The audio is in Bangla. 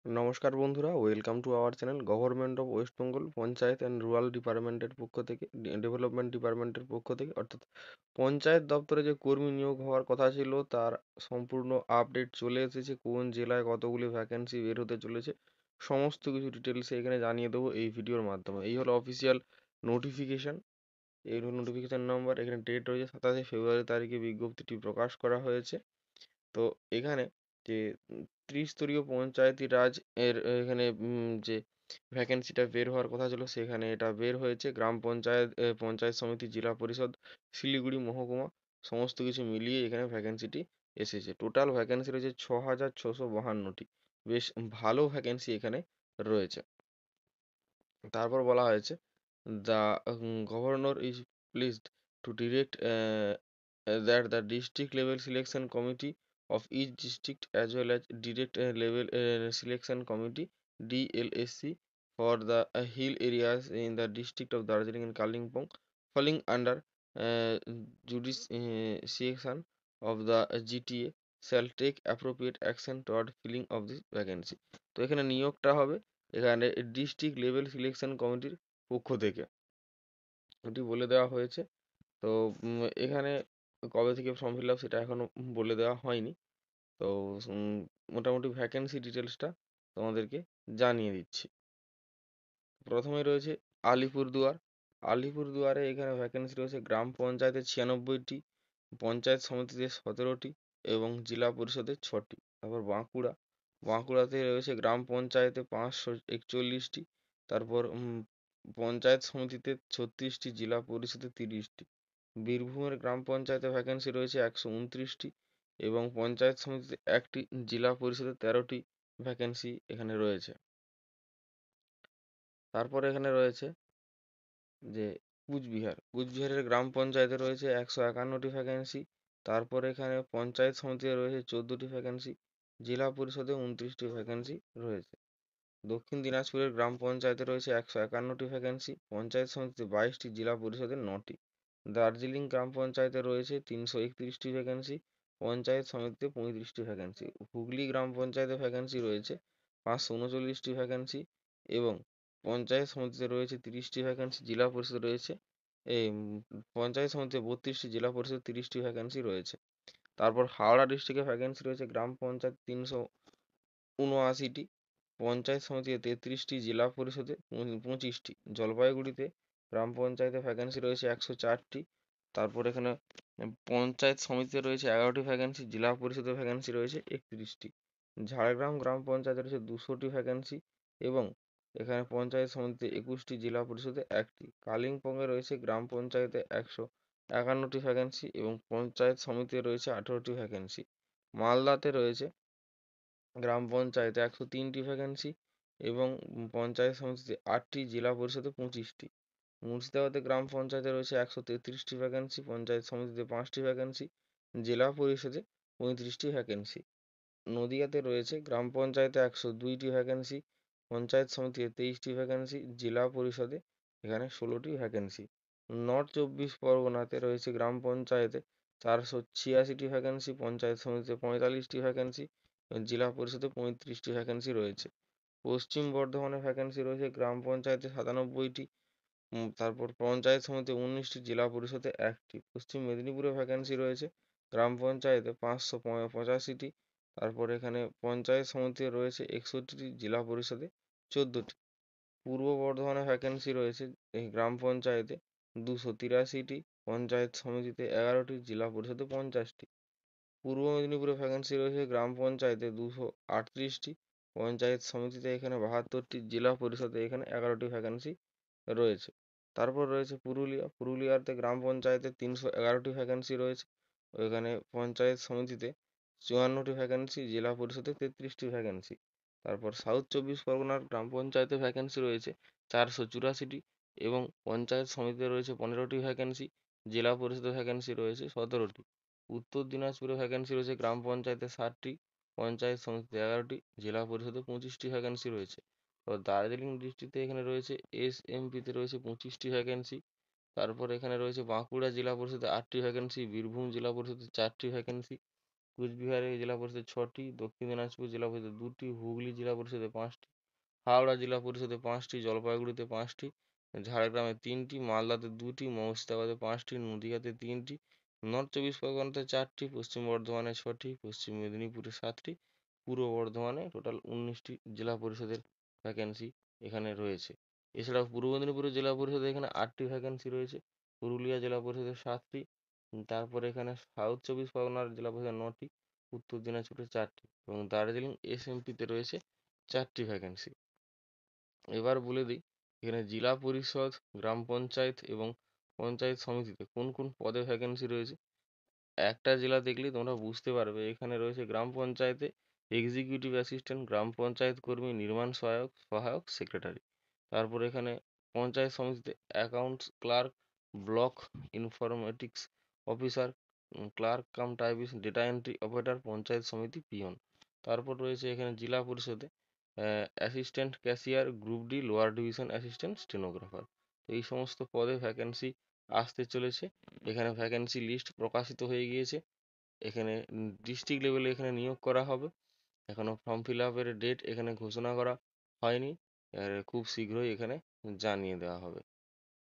নমস্কার বন্ধুরা, welcome to our channel. Government of West Bengal panchayat and rural ডিপার্টমেন্টের পক্ষ থেকে, ডেভেলপমেন্ট ডিপার্টমেন্টের পক্ষ থেকে, অর্থাৎ পঞ্চায়েত দপ্তরে যে কর্মী নিয়োগ হওয়ার কথা ছিল তার সম্পূর্ণ আপডেট চলে এসেছে। কোন জেলায় কতগুলি ভ্যাকেন্সি বের হতে চলেছে সমস্ত কিছু ডিটেলসে এখানে জানিয়ে দেবো এই ভিডিওর মাধ্যমে। এই হলো অফিসিয়াল নোটিফিকেশন, এই হলো নোটিফিকেশন নাম্বার। এখানে ডেট রয়েছে 27 ফেব্রুয়ারি তারিখে বিজ্ঞপ্তিটি প্রকাশ করা হয়েছে। তো এখানে যে ত্রিস্তরীয় পঞ্চায়েতি রাজ এর এখানে যে ভ্যাকেন্সিটা বের হওয়ার কথা ছিল সেখানে এটা বের হয়েছে। গ্রাম পঞ্চায়েত, পঞ্চায়েত সমিতি, জেলা পরিষদ, শিলিগুড়ি মহকুমা সমস্ত কিছু মিলিয়ে এখানে ভ্যাকেন্সিটি এসেছে। টোটাল ভ্যাকেন্সি রয়েছে 6,652টি। বেশ ভালো ভ্যাকেন্সি এখানে রয়েছে। তারপর বলা হয়েছে the governor is pleased to direct that the district level selection committee of each district as well as direct level selection committee DLSC for the hill areas in the district of Darjeeling and Kalimpong falling under jurisdiction of the GTA shall take appropriate action toward filling of this vacancy। তো এখানে নিয়োগটা হবে এখানে ডিস্ট্রিক্ট লেভেল সিলেকশন কমিটির পক্ষ থেকে, ওটি বলে দেওয়া হয়েছে। তো এখানে কবে থেকে ফর্ম ফিল আপ সেটা এখনো বলে দেওয়া হয়নি। তো মোটামুটি ভ্যাকেন্সি ডিটেলসটা তোমাদেরকে জানিয়ে দিচ্ছি। প্রথমে রয়েছে আলিপুরদুয়ার। আলিপুরদুয়ারে এখানে ভ্যাকেন্সি রয়েছে গ্রাম পঞ্চায়েতে 96টি, পঞ্চায়েত সমিতিতে 17টি এবং জেলা পরিষদে 6টি। তারপর বাঁকুড়া, বাঁকুড়াতে রয়েছে গ্রাম পঞ্চায়েতে 541টি, তারপর পঞ্চায়েত সমিতিতে 36টি, জেলা পরিষদে 30টি। বীরভূমের গ্রাম পঞ্চায়েতে ভ্যাকেন্সি রয়েছে 129টি এবং পঞ্চায়েত সমিতিতে 1টি, জেলা পরিষদে 13টি ভ্যাকেন্সি এখানে রয়েছে। তারপরে এখানে রয়েছে যে কুচবিহারের গ্রাম পঞ্চায়েতে রয়েছে 151টি ভ্যাকেন্সি। তারপরে এখানে পঞ্চায়েত সমিতিতে রয়েছে 14টি ভ্যাকেন্সি, জেলা পরিষদে 29টি ভ্যাকেন্সি রয়েছে। দক্ষিণ দিনাজপুরের গ্রাম পঞ্চায়েতে রয়েছে 151টি ভ্যাকেন্সি, পঞ্চায়েত সমিতিতে 22টি, জেলা পরিষদে 9টি। দার্জিলিং গ্রাম পঞ্চায়েতে রয়েছে 331টি ভ্যাকেন্সি, পঞ্চায়েত সমিতিতে 35টি ভ্যাকেন্সি। হুগলি গ্রাম পঞ্চায়েতে ভ্যাকেন্সি রয়েছে 539টি ভ্যাকেন্সি এবং পঞ্চায়েত সমিতিতে রয়েছে 30টি ভ্যাকেন্সি, জেলা পরিষদে রয়েছে এই পঞ্চায়েত সমিতিতে 32টি, জেলা পরিষদে 30টি ভ্যাকেন্সি রয়েছে। তারপর হাওড়া ডিস্ট্রিক্টে ভ্যাকেন্সি রয়েছে গ্রাম পঞ্চায়েত 379টি, পঞ্চায়েত সমিতিতে 33টি, জেলা পরিষদে 25টি। জলপাইগুড়িতে গ্রাম পঞ্চায়েতে ভ্যাকেন্সি রয়েছে 104টি, তারপর এখানে পঞ্চায়েত সমিতিতে রয়েছে 11টি ভ্যাকেন্সি, জেলা পরিষদে ভ্যাকেন্সি রয়েছে 31টি। ঝাড়গ্রাম গ্রাম পঞ্চায়েতে রয়েছে 200টি ভ্যাকেন্সি এবং এখানে পঞ্চায়েত সমিতিতে 21টি, জেলা পরিষদে 1টি। কালিম্পংয়ে রয়েছে গ্রাম পঞ্চায়েতে 151টি ভ্যাকেন্সি এবং পঞ্চায়েত সমিতিতে রয়েছে 18টি ভ্যাকেন্সি। মালদাতে রয়েছে গ্রাম পঞ্চায়েতে 103টি ভ্যাকেন্সি এবং পঞ্চায়েত সমিতিতে 8টি, জেলা পরিষদে 25টি। মুর্শিদাবাদে গ্রাম পঞ্চায়েতে রয়েছে 133টি ভ্যাকেন্সি, পঞ্চায়েত সমিতিতে 5টি ভ্যাকেন্সি, জেলা পরিষদে 35টি ভ্যাকেন্সি। নদিয়াতে রয়েছে গ্রাম পঞ্চায়েতে 102টি ভ্যাকেন্সি, পঞ্চায়েত সমিতিতে 23টি ভ্যাকেন্সি, জেলা পরিষদে এখানে 16টি ভ্যাকেন্সি। নর্থ চব্বিশ পরগনাতে রয়েছে গ্রাম পঞ্চায়েতে 486টি ভ্যাকেন্সি, পঞ্চায়েত সমিতিতে 45টি ভ্যাকেন্সি, জেলা পরিষদে 35টি ভ্যাকেন্সি রয়েছে। পশ্চিম বর্ধমানে ভ্যাকেন্সি রয়েছে গ্রাম পঞ্চায়েতে 97টি, তারপর পঞ্চায়েত সমিতিতে 19টি, জেলা পরিষদে 1টি। পশ্চিম মেদিনীপুরে ভ্যাকেন্সি রয়েছে গ্রাম পঞ্চায়েতে 585টি, তারপর এখানে পঞ্চায়েত সমিতিতে রয়েছে 61টি, জেলা পরিষদে 14টি। পূর্ব বর্ধমানে ভ্যাকেন্সি রয়েছে এই গ্রাম পঞ্চায়েতে 283টি, পঞ্চায়েত সমিতিতে 11টি, জেলা পরিষদে 50টি। পূর্ব মেদিনীপুরে ভ্যাকেন্সি রয়েছে গ্রাম পঞ্চায়েতে 238টি, পঞ্চায়েত সমিতিতে এখানে 72টি, জেলা পরিষদে এখানে 11টি ভ্যাকেন্সি রয়েছে। তারপর রয়েছে পুরুলিয়াতে গ্রাম পঞ্চায়েতে 311টি ভ্যাকেন্সি রয়েছে, ওইখানে পঞ্চায়েত সমিতিতে 54টি ভ্যাকেন্সি, জেলা পরিষদে 33টি ভ্যাকেন্সি। তারপর সাউথ চব্বিশ পরগনার গ্রাম পঞ্চায়েতে ভ্যাকেন্সি রয়েছে 484টি এবং পঞ্চায়েত সমিতিতে রয়েছে 15টি ভ্যাকেন্সি, জেলা পরিষদে ভ্যাকেন্সি রয়েছে 17টি। উত্তর দিনাজপুরে ভ্যাকেন্সি রয়েছে গ্রাম পঞ্চায়েতে 60টি, পঞ্চায়েত সমিতিতে 11টি, জেলা পরিষদে 25টি ভ্যাকেন্সি রয়েছে। তো দার্জিলিং ডিস্ট্রিক্টে এখানে রয়েছে এসএমপিতে রয়েছে 25টি ভ্যাকেন্সি, তারপর এখানে রয়েছে বাঁকুড়া জেলা পরিষদে 8টি ভ্যাকেন্সি, বীরভূম জেলা পরিষদে 4টি ভ্যাকেন্সি, কুচবিহারে জেলা পরিষদে 6টি, দক্ষিণ দিনাজপুর জেলা পরিষদে 2টি, হুগলি জেলা পরিষদে 5টি, হাওড়া জেলা পরিষদে 5টি, জলপাইগুড়িতে 5টি, ঝাড়গ্রামে 3টি, মালদাতে 2টি, মুর্শিদাবাদে 5টি, নদিয়াতে 3টি, নর্থ চব্বিশ পরগনাতে 4টি, পশ্চিম বর্ধমানে 6টি, পশ্চিম মেদিনীপুরে 7টি, পূর্ব বর্ধমানে টোটাল 19টি জেলা পরিষদের ভ্যাকেন্সি এখানে রয়েছে। এছাড়াও পূর্ব মেদিনীপুরের জেলা পরিষদে এখানে 8টি ভ্যাকেন্সি রয়েছে, পুরুলিয়া জেলা পরিষদে 7টি, তারপরে এখানে সাউথ চব্বিশ পরগনার জেলা পরিষদে 9টি, উত্তর দিনাজপুরে 4টি এবং দার্জিলিং এসএমপিতে রয়েছে 4টি ভ্যাকেন্সি। এবার বলে দিই এখানে জেলা পরিষদ, গ্রাম পঞ্চায়েত এবং পঞ্চায়েত সমিতিতে কোন কোন পদে ভ্যাকেন্সি রয়েছে। একটা জেলা দেখলেই তোমরা বুঝতে পারবে। এখানে রয়েছে গ্রাম পঞ্চায়েতে এক্সিকিউটিভ অ্যাসিস্ট্যান্ট, গ্রাম পঞ্চায়েত কর্মী, নির্মাণ সহায়ক সেক্রেটারি। তারপর এখানে পঞ্চায়েত সমিতিতে accounts clerk, block informatics officer, clerk cum typist, data entry operator, panchayat সমিতি পিয়ন। তারপর রয়েছে এখানে জেলা পরিষদে assistant cashier, group D lower division assistant stenographer. তো এই সমস্ত পদে ভ্যাকেন্সি আসতে চলেছে। এখানে ভ্যাকেন্সি লিস্ট প্রকাশিত হয়ে গিয়েছে। এখানে ডিস্ট্রিক্ট লেভেলে এখানে নিয়োগ করা হবে। এখনো ফর্ম ফিল আপের ডেট এখানে ঘোষণা করা হয়নি, খুব শীঘ্রই এখানে জানিয়ে দেওয়া হবে।